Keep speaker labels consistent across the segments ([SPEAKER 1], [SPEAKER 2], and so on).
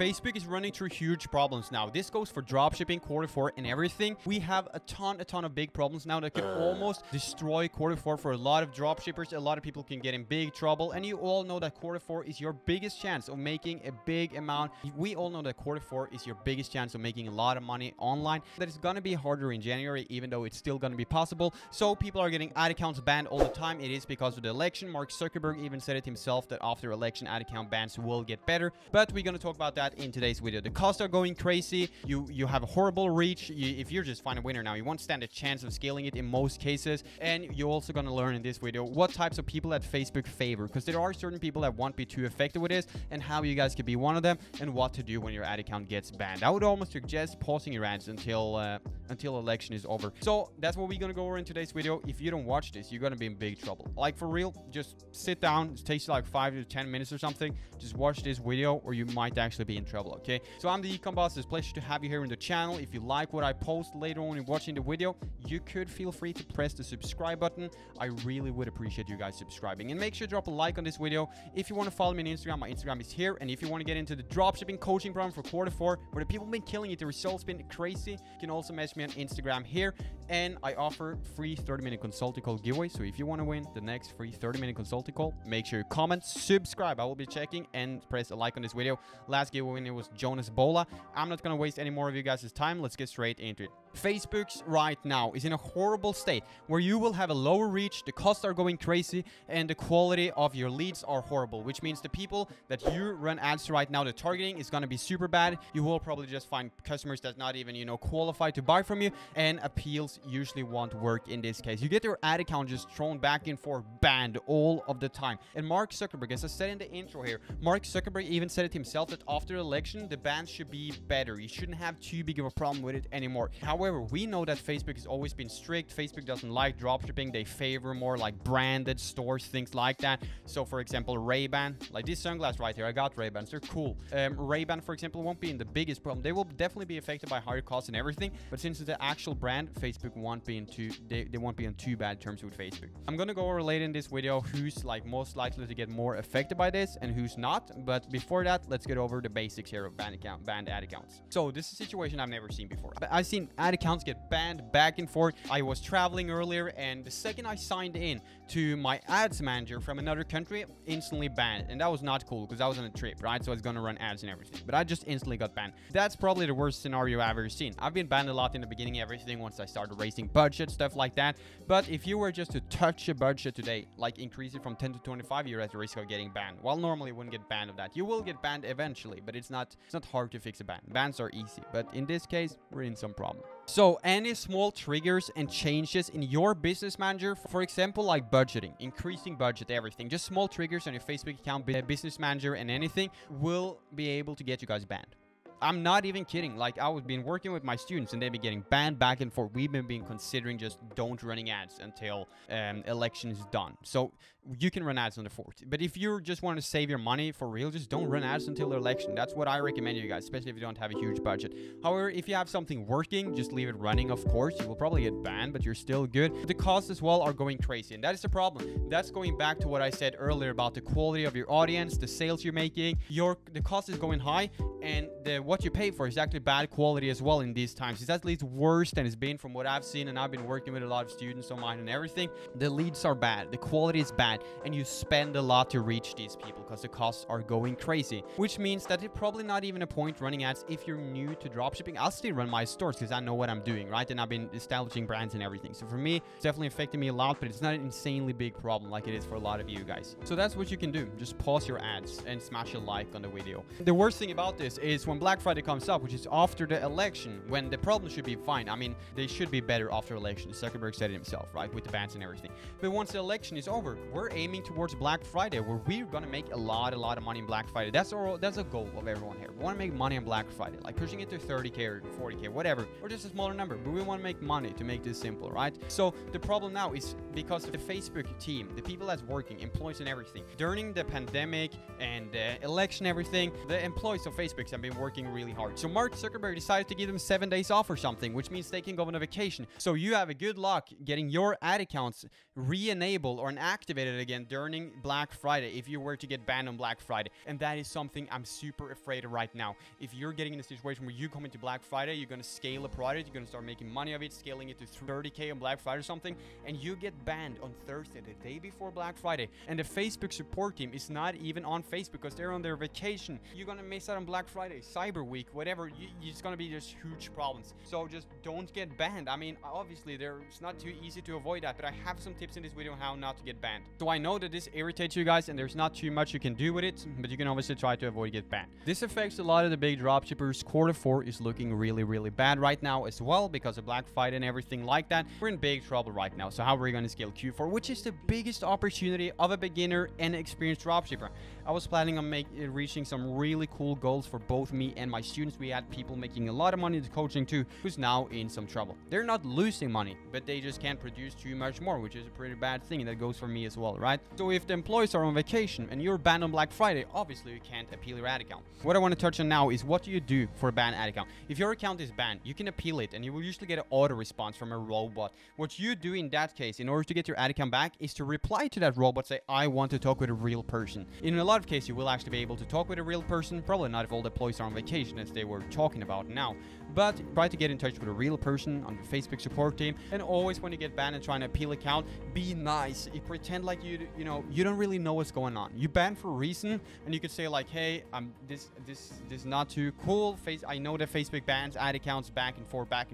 [SPEAKER 1] Facebook is running through huge problems now. This goes for dropshipping, Q4, and everything. We have a ton of big problems now that can almost destroy Q4 for a lot of dropshippers. A lot of people can get in big trouble, and you all know that Q4 is your biggest chance of making a big amount. We all know that Q4 is your biggest chance of making a lot of money online. That is going to be harder in January, even though it's still going to be possible. So people are getting ad accounts banned all the time. It is because of the election. Mark Zuckerberg even said it himself that after election, ad account bans will get better. But we're going to talk about that in today's video. The costs are going crazy. You have a horrible reach. If you're just find a winner now, you won't stand a chance of scaling it in most cases. And you're also going to learn in this video what types of people at Facebook favor, because there are certain people that won't be too effective with this, and how you guys could be one of them, and what to do when your ad account gets banned. I would almost suggest pausing your ads until election is over. So that's what we're going to go over in today's video. If you don't watch this, you're going to be in big trouble. Like, for real, just sit down. It takes like 5 to 10 minutes or something. Just watch this video, or you might actually be in trouble, okay? So I'm the Ecom boss. It's a pleasure to have you here in the channel. If you like what I post later on in watching the video, you could feel free to press the subscribe button. I really would appreciate you guys subscribing, and make sure to drop a like on this video. If you want to follow me on Instagram, my Instagram is here. And if you want to get into the dropshipping coaching program for Q4, where the people have been killing it, the results been crazy, you can also message me on Instagram here. And I offer free 30-minute consulting call giveaway. So if you want to win the next free 30-minute consulting call, make sure you comment, subscribe. I will be checking, and press a like on this video. Last giveaway, it was Jonas Bola. I'm not going to waste any more of you guys' time. Let's get straight into it. Facebook's right now is in a horrible state where you will have a lower reach, the costs are going crazy, and the quality of your leads are horrible, which means the people that you run ads to right now, the targeting is going to be super bad. You will probably just find customers that not even, qualified to buy from you, and appeals usually won't work in this case. You get your ad account just thrown back and forth, banned all of the time. And Mark Zuckerberg, as I said in the intro here, Mark Zuckerberg even said it himself that after the election, the bans should be better. You shouldn't have too big of a problem with it anymore. However, we know that Facebook has always been strict. Facebook doesn't like dropshipping. They favor more like branded stores, things like that. So for example, Ray-Ban, like this sunglass right here, I got Ray-Bans, they're cool. Ray-Ban, for example, won't be in the biggest problem. They will definitely be affected by higher costs and everything, but since it's the actual brand, Facebook won't be in they won't be on too bad terms with Facebook. I'm gonna go over later in this video who's like most likely to get more affected by this and who's not. But before that, let's get over the basics here of banned ad accounts. So this is a situation I've never seen before. I've seen ad accounts get banned back and forth. I was traveling earlier, and the second I signed in to my ads manager from another country, instantly banned. And that was not cool because I was on a trip, right? So I was gonna run ads and everything, but I just instantly got banned. That's probably the worst scenario I've ever seen. I've been banned a lot in the beginning, everything, once I started raising budget, stuff like that. But if you were just to touch a budget today, like increase it from 10 to 25, you're at the risk of getting banned. Well, normally you wouldn't get banned of that. You will get banned eventually, but it's not hard to fix a ban. Bans are easy, but in this case, we're in some problem. So any small triggers and changes in your business manager, for example, like budgeting, increasing budget, everything, just small triggers on your Facebook account, business manager, and anything will be able to get you guys banned. I'm not even kidding. Like, I've been working with my students and they've been getting banned back and forth. We've been considering just don't running ads until election is done. So you can run ads on the 4th. But if you just want to save your money for real, just don't run ads until the election. That's what I recommend you guys, especially if you don't have a huge budget. However, if you have something working, just leave it running, of course. You will probably get banned, but you're still good. But the costs as well are going crazy, and that is the problem. That's going back to what I said earlier about the quality of your audience, the sales you're making. The cost is going high, and what you pay for is actually bad quality as well in these times. It's at least worse than it's been from what I've seen, and I've been working with a lot of students on mine and everything. The leads are bad, the quality is bad, and you spend a lot to reach these people because the costs are going crazy, which means that it's probably not even a point running ads if you're new to dropshipping. I'll still run my stores because I know what I'm doing, right? And I've been establishing brands and everything. So for me, it's definitely affecting me a lot, but it's not an insanely big problem like it is for a lot of you guys. So that's what you can do. Just pause your ads and smash a like on the video. The worst thing about this is when Black Friday comes up, which is after the election, when the problem should be fine. I mean, they should be better after election. Zuckerberg said it himself, right? With the bans and everything. But once the election is over, we're aiming towards Black Friday, where we're gonna make a lot of money in Black Friday. That's a goal of everyone here. We want to make money on Black Friday, like pushing it to 30K or 40K, whatever, or just a smaller number. But we want to make money to make this simple, right? So the problem now is because of the Facebook team, the people that's working, employees and everything. During the pandemic and the election, everything, the employees of Facebook have been working really hard. So Mark Zuckerberg decided to give them 7 days off or something, which means they can go on a vacation. So you have a good luck getting your ad accounts re-enabled or activated activated again during Black Friday if you were to get banned on Black Friday. And that is something I'm super afraid of right now. If you're getting in a situation where you come into Black Friday, you're going to scale a product, you're going to start making money of it, scaling it to 30k on Black Friday or something, and you get banned on Thursday, the day before Black Friday, and the Facebook support team is not even on Facebook because they're on their vacation, you're going to miss out on Black Friday, Cyber Week, whatever. It's going to be just huge problems. So just don't get banned. I mean, obviously, it's not too easy to avoid that, but I have some tips in this video on how not to get banned. So I know that this irritates you guys, and there's not too much you can do with it, but you can obviously try to avoid get banned. This affects a lot of the big dropshippers. Quarter 4 is looking really, really bad right now as well because of Black Friday and everything like that. We're in big trouble right now. So how are we going to scale Q4, which is the biggest opportunity of a beginner and experienced dropshipper? I was planning on reaching some really cool goals for both me and my students. We had people making a lot of money in coaching too, who's now in some trouble. They're not losing money, but they just can't produce too much more, which is a pretty bad thing. And that goes for me as well, right? So if the employees are on vacation and you're banned on Black Friday, obviously you can't appeal your ad account. What I want to touch on now is what do you do for a banned ad account? If your account is banned, you can appeal it and you will usually get an auto response from a robot. What you do in that case, in order to get your ad account back, is to reply to that robot, say, I want to talk with a real person. In a lot of cases, you will actually be able to talk with a real person. Probably not if all the employees are on vacation, as they were talking about now. But try to get in touch with a real person on the Facebook support team. And always when you get banned and trying to appeal account, be nice. You pretend like you don't really know what's going on. You banned for a reason, and you could say like, hey, this is not too cool. I know that Facebook bans ad accounts back and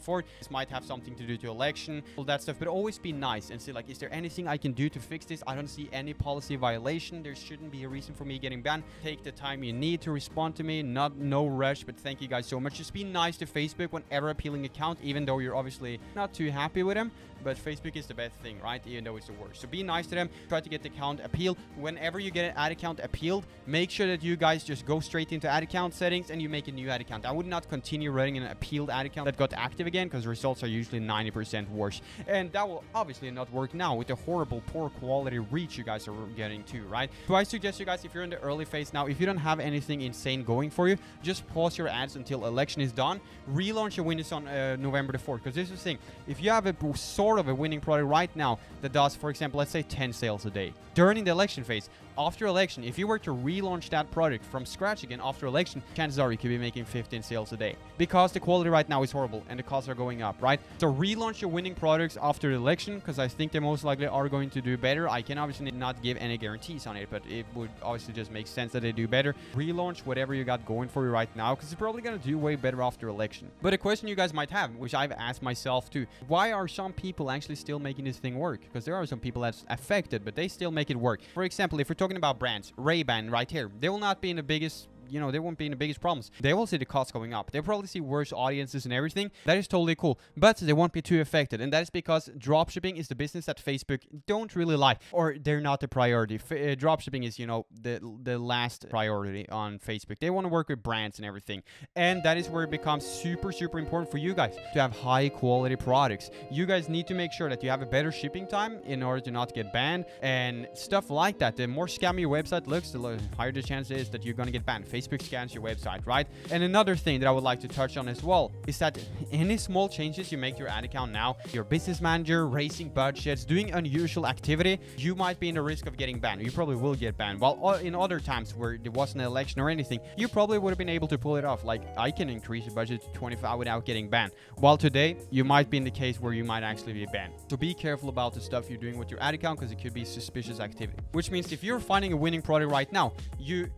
[SPEAKER 1] forth. This might have something to do to election, all that stuff. But always be nice and say like, is there anything I can do to fix this? I don't see any policy violation. There shouldn't be a reason for me getting banned. Take the time you need to respond to me. No rush, but thank you guys so much. Just be nice to Facebook whenever appealing account, even though you're obviously not too happy with them. But Facebook is the best thing, right? Even though it's the worst. So be nice to them. Try to get the account appealed. Whenever you get an ad account appealed, make sure that you guys just go straight into ad account settings and you make a new ad account. I would not continue running an appealed ad account that got active again, because results are usually 90% worse. And that will obviously not work now with the horrible, poor quality reach you guys are getting too, right? So I suggest you guys, if you're in the early phase now, if you don't have anything insane going for you, just pause your ads until election is done. Relaunch your winners on November the 4th. Because this is the thing. If you have a sort of a winning product right now that does, for example, let's say 10 sales a day during the election phase, after election, if you were to relaunch that product from scratch again after election, chances are you could be making 15 sales a day, because the quality right now is horrible and the costs are going up, right? So relaunch your winning products after the election, because I think they most likely are going to do better. I can obviously not give any guarantees on it, but it would obviously just make sense that they do better. Relaunch whatever you got going for you right now, because it's probably going to do way better after election. But a question you guys might have, which I've asked myself too, why are some people actually still making this thing work? Because there are some people that's affected, but they still make it work. For example, if we're talking about brands, Ray-Ban right here, they will not be in the biggest, they won't be in the biggest problems. They will see the costs going up. They'll probably see worse audiences and everything. That is totally cool. But they won't be too affected. And that is because dropshipping is the business that Facebook don't really like. Or they're not the priority. Dropshipping is, the last priority on Facebook. They want to work with brands and everything. And that is where it becomes super, super important for you guys to have high quality products. You guys need to make sure that you have a better shipping time in order to not get banned and stuff like that. The more scammy your website looks, the higher the chance is that you're going to get banned. Facebook scans your website, right? And another thing that I would like to touch on as well is that any small changes you make to your ad account now, your business manager, raising budgets, doing unusual activity, you might be in the risk of getting banned. You probably will get banned. While in other times where there wasn't an election or anything, you probably would have been able to pull it off. Like, I can increase the budget to 25 without getting banned. While today, you might be in the case where you might actually be banned. So be careful about the stuff you're doing with your ad account, because it could be suspicious activity. Which means if you're finding a winning product right now, you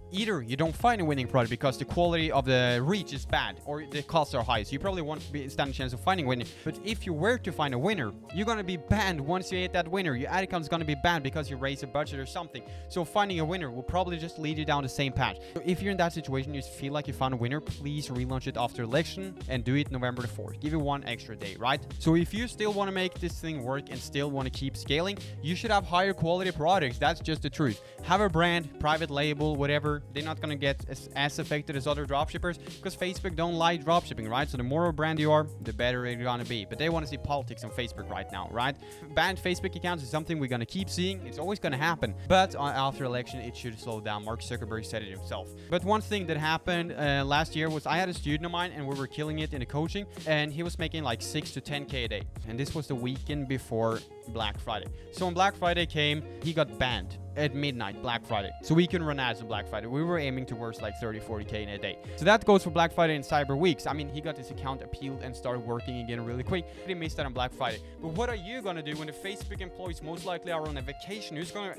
[SPEAKER 1] don't find a winning product because the quality of the reach is bad or the costs are high, so you probably won't stand a chance of finding a winner. But if you were to find a winner, you're going to be banned once you hit that winner. Your ad account is going to be banned because you raise a budget or something. So finding a winner will probably just lead you down the same path. So if you're in that situation, you feel like you found a winner, please relaunch it after election and do it November the 4th. Give it one extra day, right? So if you still want to make this thing work and still want to keep scaling, you should have higher quality products. That's just the truth. Have a brand, private label, whatever. They're not going to get as affected as other dropshippers, because Facebook don't like dropshipping, right? So the more a brand you are, the better it's gonna be. But they want to see politics on Facebook right now, right? Banned Facebook accounts is something we're gonna keep seeing. It's always gonna happen. But after election, it should slow down. Mark Zuckerberg said it himself. But one thing that happened last year was I had a student of mine and we were killing it in the coaching, and he was making like 6 to 10k a day. And this was the weekend before Black Friday. So when Black Friday came, he got banned at midnight Black Friday. So we can run ads on Black Friday. We were aiming towards like 30-40K in a day. So that goes for Black Friday and Cyber Weeks. I mean, he got his account appealed and started working again really quick. He missed that on Black Friday. But what are you gonna do when the Facebook employees most likely are on a vacation? Who's gonna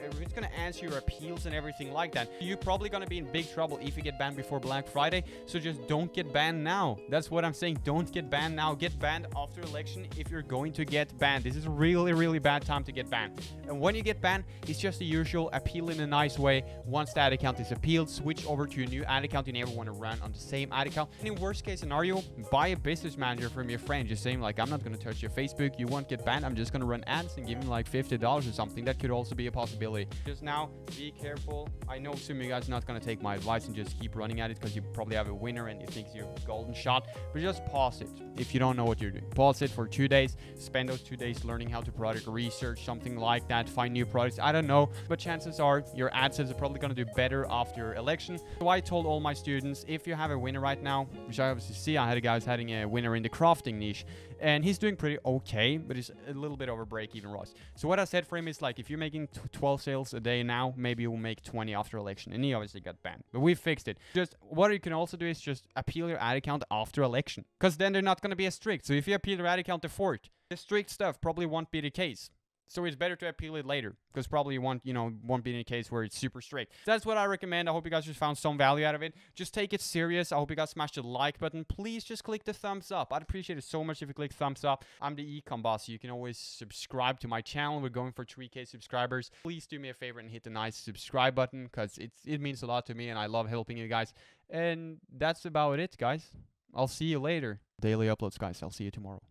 [SPEAKER 1] answer your appeals and everything like that? You're probably gonna be in big trouble if you get banned before Black Friday. So just don't get banned now. That's what I'm saying. Don't get banned now. Get banned after election if you're going to get banned. This is a really, really bad time to get banned. And when you get banned, it's just the usual, appeal in a nice way. Once the ad account is appealed, switch over to a new ad account. You never want to run on the same ad account. And in worst case scenario, buy a business manager from your friend, just saying like, I'm not going to touch your Facebook, you won't get banned, I'm just going to run ads, and give him like $50 or something. That could also be a possibility. Just now, be careful. I know some of you guys are not going to take my advice and just keep running at it because you probably have a winner and you think it's your golden shot, but just pause it if you don't know what you're doing. Pause it for 2 days, spend those 2 days learning how to product research, something like that, find new products. I don't know, but chances are your ad sales are probably going to do better after election. So I told all my students, if you have a winner right now, which I obviously see, I had a guy who's having a winner in the crafting niche, and he's doing pretty okay, but he's a little bit over break-even Ross. So what I said for him is like, if you're making 12 sales a day now, maybe you'll make 20 after election. And he obviously got banned, but we fixed it. Just what you can also do is just appeal your ad account after election, because then they're not going to be as strict. So if you appeal your ad account before it, the strict stuff probably won't be the case. So it's better to appeal it later, because probably won't be in a case where it's super strict. So that's what I recommend. I hope you guys just found some value out of it. Just take it serious. I hope you guys smash the like button. Please just click the thumbs up. I'd appreciate it so much if you click thumbs up. I'm the Ecom boss, so you can always subscribe to my channel. We're going for 3K subscribers. Please do me a favor and hit the nice subscribe button, because it means a lot to me and I love helping you guys. And that's about it, guys. I'll see you later. Daily uploads, guys. I'll see you tomorrow.